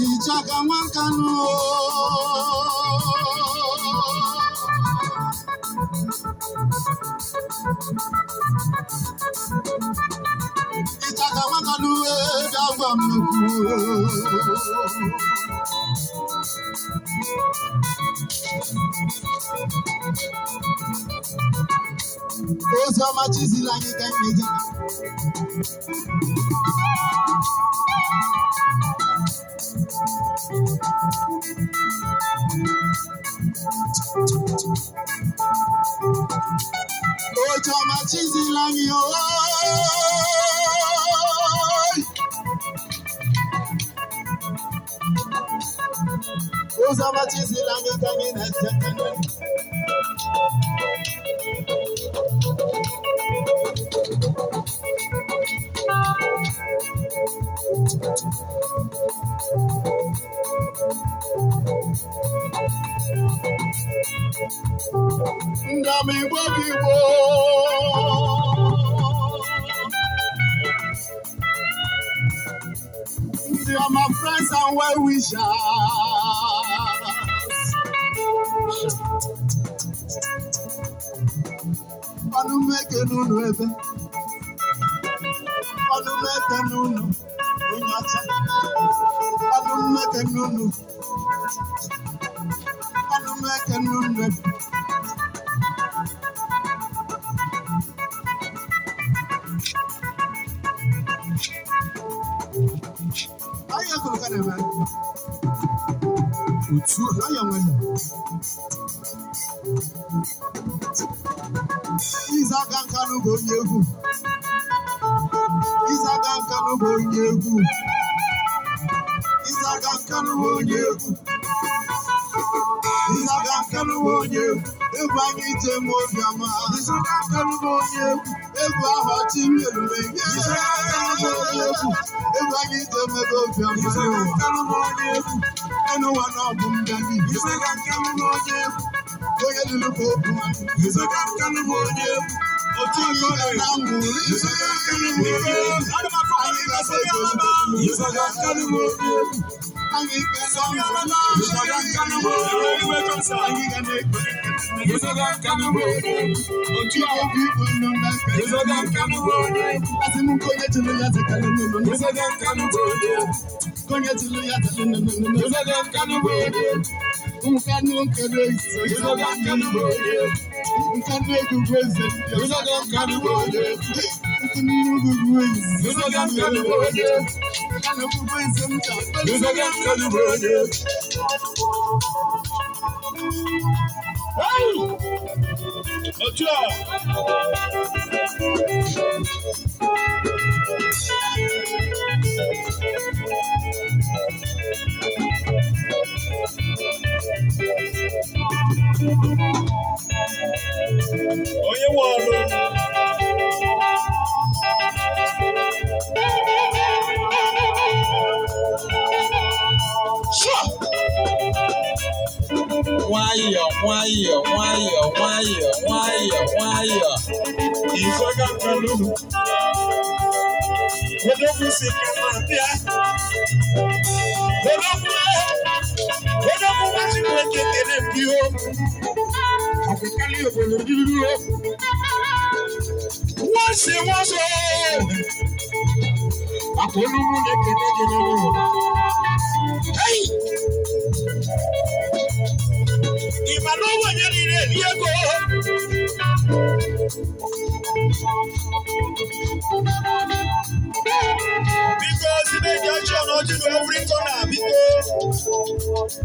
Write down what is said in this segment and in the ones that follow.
IZAGA NKANU. IZAGA NKANU They are my friends and well wishers. Make nunu ebe. Make nunu. Make nunu. Make nunu. IZAGA NKANU bụ onye egwu. IZAGA NKANU bụ onye egwu. IZAGA NKANU bụ onye egwu. IZAGA NKANU bụ onye egwu. Egwu anyị ije ma obiọma. IZAGA NKANU bụ onye egwu. Egwu ahụ ọchị merụrụ enye. IZAGA NKANU bụ onye egwu. Egwu anyị ije mebe obiọma. IZAGA NKANU bụ onye egwu. Enu ụwa na ọbụ mbịadị. IZAGA NKANU bụ onye egwu. Onye lụrụ ka okwu. IZAGA NKANU bụ onye egwu. IZAGA NKANU bụ onye egwu. IZAGA NKANU bụ onye egwu. IZAGA NKANU bụ onye egwu. Onye wọlụ. Nwayọ. Izaga nkanu. Odogwu si kama bịa. Odogwu wájú wé kékeré bí o. Àfikálí òbòlò dúdú o. Wọ́n sọ. Àpolúmú ní kékeré o. Ìbálòwò yẹn ni rẹ̀ ní ego. Because the major church not to every corner because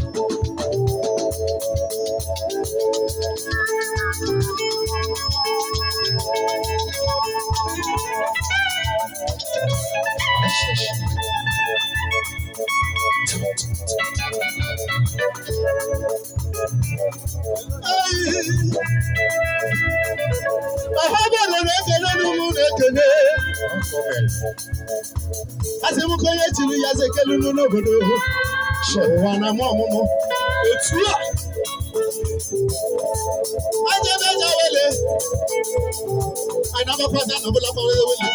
As a mukoye chiri yazekelu n'obodo wana momo otu a ajebe jawele ana makwasa no bula kwale wele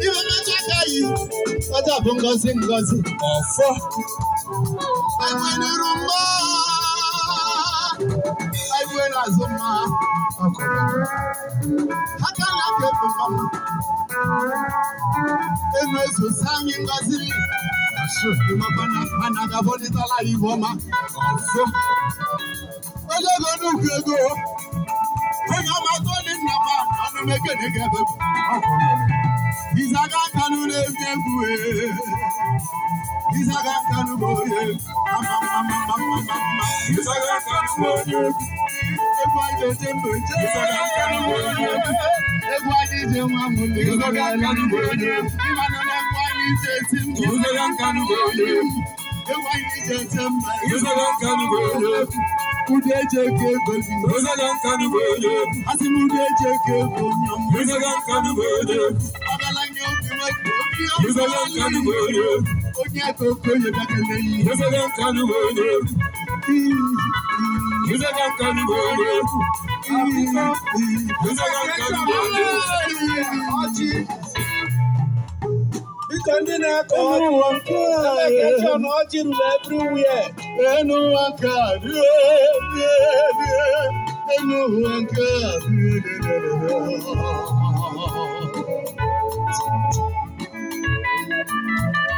iwe mecha kai ata bụ ngozi ofo agwenurumba agwenazuma akala kebumam emezo sanyi ngaziri mapana anagabonita la iboma ofo ojogo nukwego onye amatoli nnama anu mekenegebe Izaga nkanu n'egwu Izaga nkanu boye Izaga nkanu boye egwu anyị tembe Izaga nkanu boye egwu anyị je nwamunne Izaga nkanu boye ịmanụ na egwu anyị je timbe Izaga nkanu boye egwu anyị je tembe Izaga nkanu boye Ude jeke gozi Izaga nkanu boye asimude jeke gonyom Izaga nkanu boye Izaga nkanu boye onye koko yebakele yi Izaga nkanu boye Izaga nkanu boye Izaga nkanu boye Iko ndị na-akọ ọjị ruru everywhere enu nka enu nka